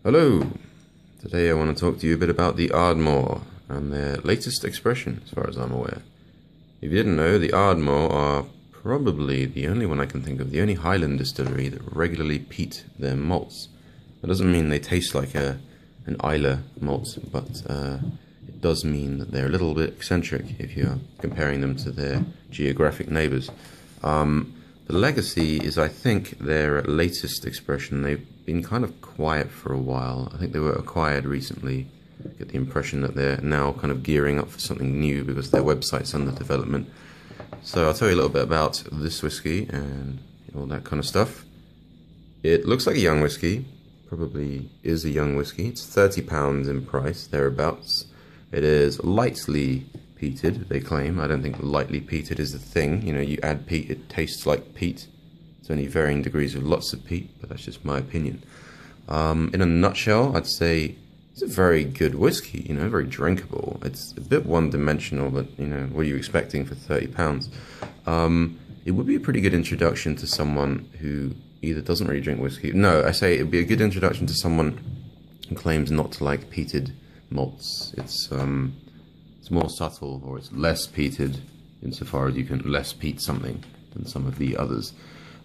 Hello! Today I want to talk to you a bit about the Ardmore and their latest expression, as far as I'm aware. If you didn't know, the Ardmore are probably the only one I can think of, the only highland distillery that regularly peat their malts. That doesn't mean they taste like an Islay malt, but it does mean that they're a little bit eccentric if you're comparing them to their geographic neighbours. The Legacy is, I think, their latest expression. They've been kind of quiet for a while. I think they were acquired recently. I get the impression that they're now kind of gearing up for something new because their website's under development. So I'll tell you a little bit about this whiskey and all that kind of stuff. It looks like a young whiskey. Probably is a young whiskey. It's £30 in price, thereabouts. It is lightly peated, they claim. I don't think lightly peated is the thing. You know, you add peat, it tastes like peat. It's only varying degrees of lots of peat, but that's just my opinion. In a nutshell, I'd say it's a very good whiskey, you know, very drinkable. It's a bit one-dimensional, but, you know, what are you expecting for £30? It would be a pretty good introduction to someone who either doesn't really drink whiskey. No, I say it would be a good introduction to someone who claims not to like peated malts. It's more subtle, or it's less peated insofar as you can less peat something than some of the others.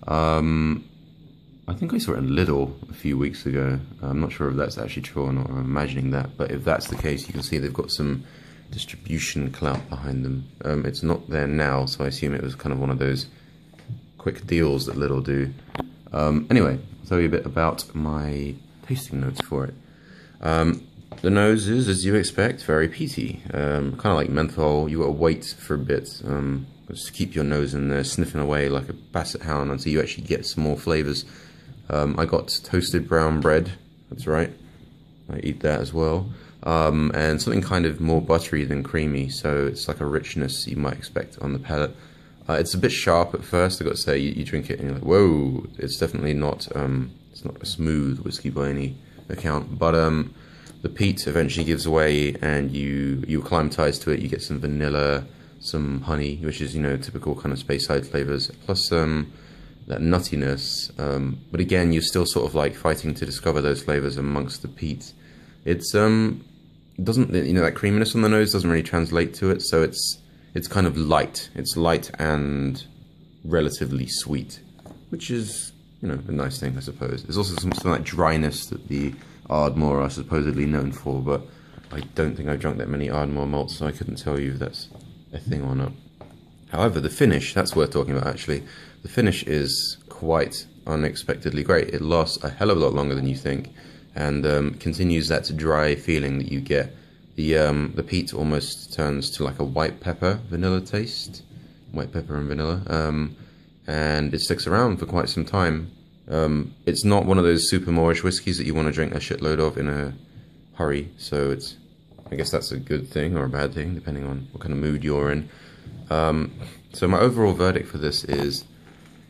I think I saw it in LIDL a few weeks ago. I'm not sure if that's actually true or not, or I'm imagining that, but if that's the case, you can see they've got some distribution clout behind them. It's not there now, so I assume it was kind of one of those quick deals that LIDL do. Anyway, I'll tell you a bit about my tasting notes for it. The nose is, as you expect, very peaty, kind of like menthol. You got to wait for a bit, just keep your nose in there sniffing away like a basset hound until you actually get some more flavours. I got toasted brown bread, that's right, I eat that as well, and something kind of more buttery than creamy, so it's like a richness you might expect on the palate. It's a bit sharp at first, I've got to say. You drink it and you're like, whoa, it's definitely not, it's not a smooth whiskey by any account, but the peat eventually gives away and you acclimatise to it. You get some vanilla, some honey, which is, you know, typical kind of Speyside flavours, plus that nuttiness, but again, you're still sort of like fighting to discover those flavours amongst the peat. It's doesn't, you know, that creaminess on the nose doesn't really translate to it, so it's kind of light. It's light and relatively sweet, which is, you know, a nice thing, I suppose. There's also something like dryness that the Ardmore are supposedly known for, but I don't think I've drunk that many Ardmore malts, so I couldn't tell you if that's a thing or not. However, the finish, that's worth talking about actually. The finish is quite unexpectedly great. It lasts a hell of a lot longer than you think, and continues that dry feeling that you get. The peat almost turns to like a white pepper vanilla taste, white pepper and vanilla, and it sticks around for quite some time. It's not one of those super moorish whiskies that you want to drink a shitload of in a hurry, so it's, I guess that's a good thing or a bad thing, depending on what kind of mood you're in. So my overall verdict for this is,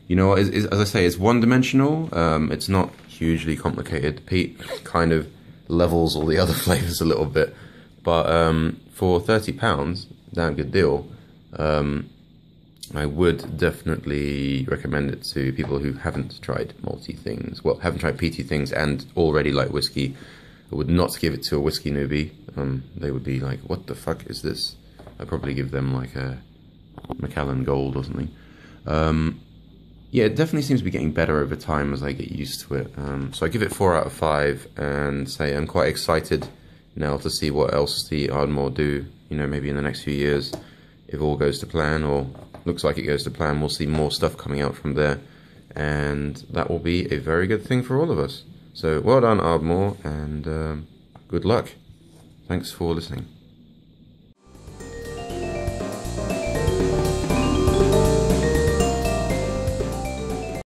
you know, as I say, it's one-dimensional. It's not hugely complicated. The peat kind of levels all the other flavors a little bit, but for £30, damn good deal. I would definitely recommend it to people who haven't tried malty things, well, haven't tried peaty things and already like whiskey. I would not give it to a whiskey newbie. They would be like, what the fuck is this? I'd probably give them like a Macallan Gold or something. Yeah, it definitely seems to be getting better over time as I get used to it. So I give it 4 out of 5 and say I'm quite excited now to see what else the Ardmore do, you know, maybe in the next few years. If all goes to plan, or looks like it goes to plan, we'll see more stuff coming out from there, and that will be a very good thing for all of us. So well done, Ardmore, and good luck. Thanks for listening.